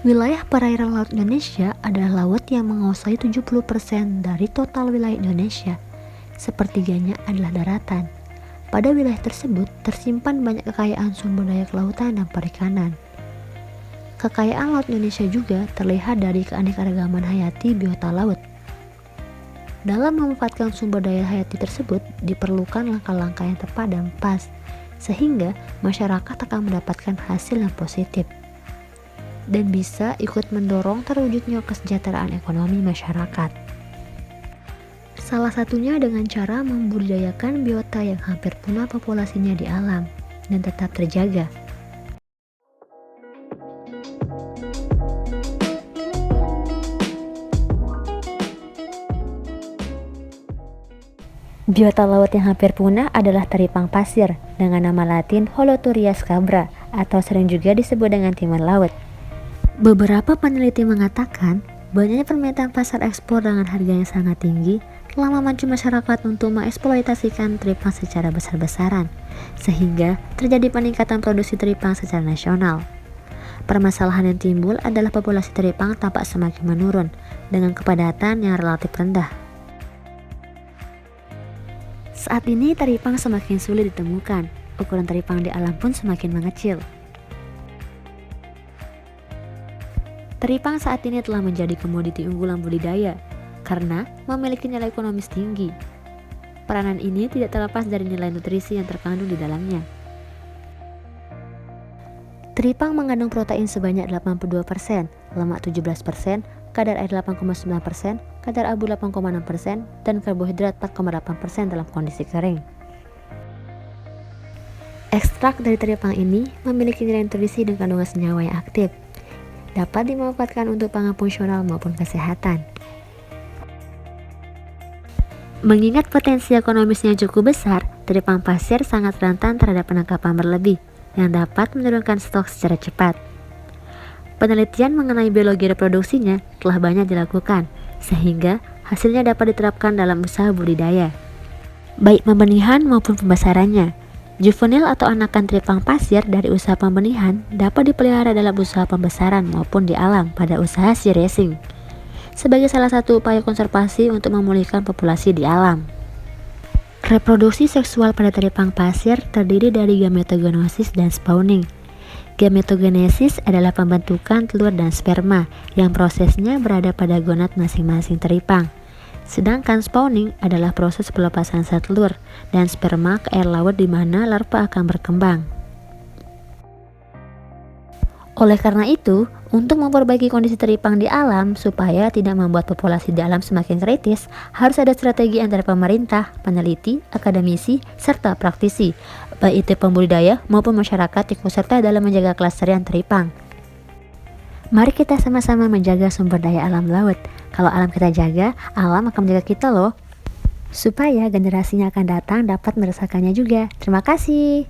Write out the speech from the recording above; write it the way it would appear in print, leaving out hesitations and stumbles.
Wilayah perairan laut Indonesia adalah laut yang menguasai 70% dari total wilayah Indonesia. Sepertiganya adalah daratan. Pada wilayah tersebut tersimpan banyak kekayaan sumber daya kelautan dan perikanan. Kekayaan laut Indonesia juga terlihat dari keanekaragaman hayati biota laut. Dalam memanfaatkan sumber daya hayati tersebut diperlukan langkah-langkah yang tepat dan pas, sehingga masyarakat akan mendapatkan hasil yang positif dan bisa ikut mendorong terwujudnya kesejahteraan ekonomi masyarakat. Salah satunya dengan cara membudidayakan biota yang hampir punah populasinya di alam dan tetap terjaga. Biota laut yang hampir punah adalah teripang pasir dengan nama latin Holothurias scabra atau sering juga disebut dengan timun laut. Beberapa peneliti mengatakan banyaknya permintaan pasar ekspor dengan harga yang sangat tinggi telah memacu masyarakat untuk mengeksploitasikan teripang secara besar-besaran, sehingga terjadi peningkatan produksi teripang secara nasional. Permasalahan yang timbul adalah populasi teripang tampak semakin menurun dengan kepadatan yang relatif rendah. Saat ini teripang semakin sulit ditemukan, ukuran teripang di alam pun semakin mengecil. Teripang saat ini telah menjadi komoditi unggulan budidaya karena memiliki nilai ekonomis tinggi. Peranan ini tidak terlepas dari nilai nutrisi yang terkandung di dalamnya. Teripang mengandung protein sebanyak 82%, lemak 17%, kadar air 8,9%, kadar abu 8,6%, dan karbohidrat 4,8% dalam kondisi kering. Ekstrak dari teripang ini memiliki nilai nutrisi dan kandungan senyawa yang aktif, dapat dimanfaatkan untuk pangan fungsional maupun kesehatan. Mengingat potensi ekonomisnya yang cukup besar, teripang pasir sangat rentan terhadap penangkapan berlebih yang dapat menurunkan stok secara cepat. Penelitian mengenai biologi reproduksinya telah banyak dilakukan, sehingga hasilnya dapat diterapkan dalam usaha budidaya, baik pembenihan maupun pembesarannya. Juvenil atau anakan teripang pasir dari usaha pembenihan dapat dipelihara dalam usaha pembesaran maupun di alam pada usaha sea racing, sebagai salah satu upaya konservasi untuk memulihkan populasi di alam. Reproduksi seksual pada teripang pasir terdiri dari gametogenesis dan spawning. Gametogenesis adalah pembentukan telur dan sperma yang prosesnya berada pada gonad masing-masing teripang. Sedangkan spawning adalah proses pelepasan sel telur dan sperma ke air laut di mana larva akan berkembang. Oleh karena itu, untuk memperbaiki kondisi teripang di alam supaya tidak membuat populasi di alam semakin kritis, harus ada strategi antara pemerintah, peneliti, akademisi, serta praktisi, baik itu pembudidaya maupun masyarakat ikut serta dalam menjaga kelestarian teripang. Mari kita sama-sama menjaga sumber daya alam laut. Kalau alam kita jaga, alam akan menjaga kita loh. Supaya generasinya akan datang dapat merasakannya juga. Terima kasih.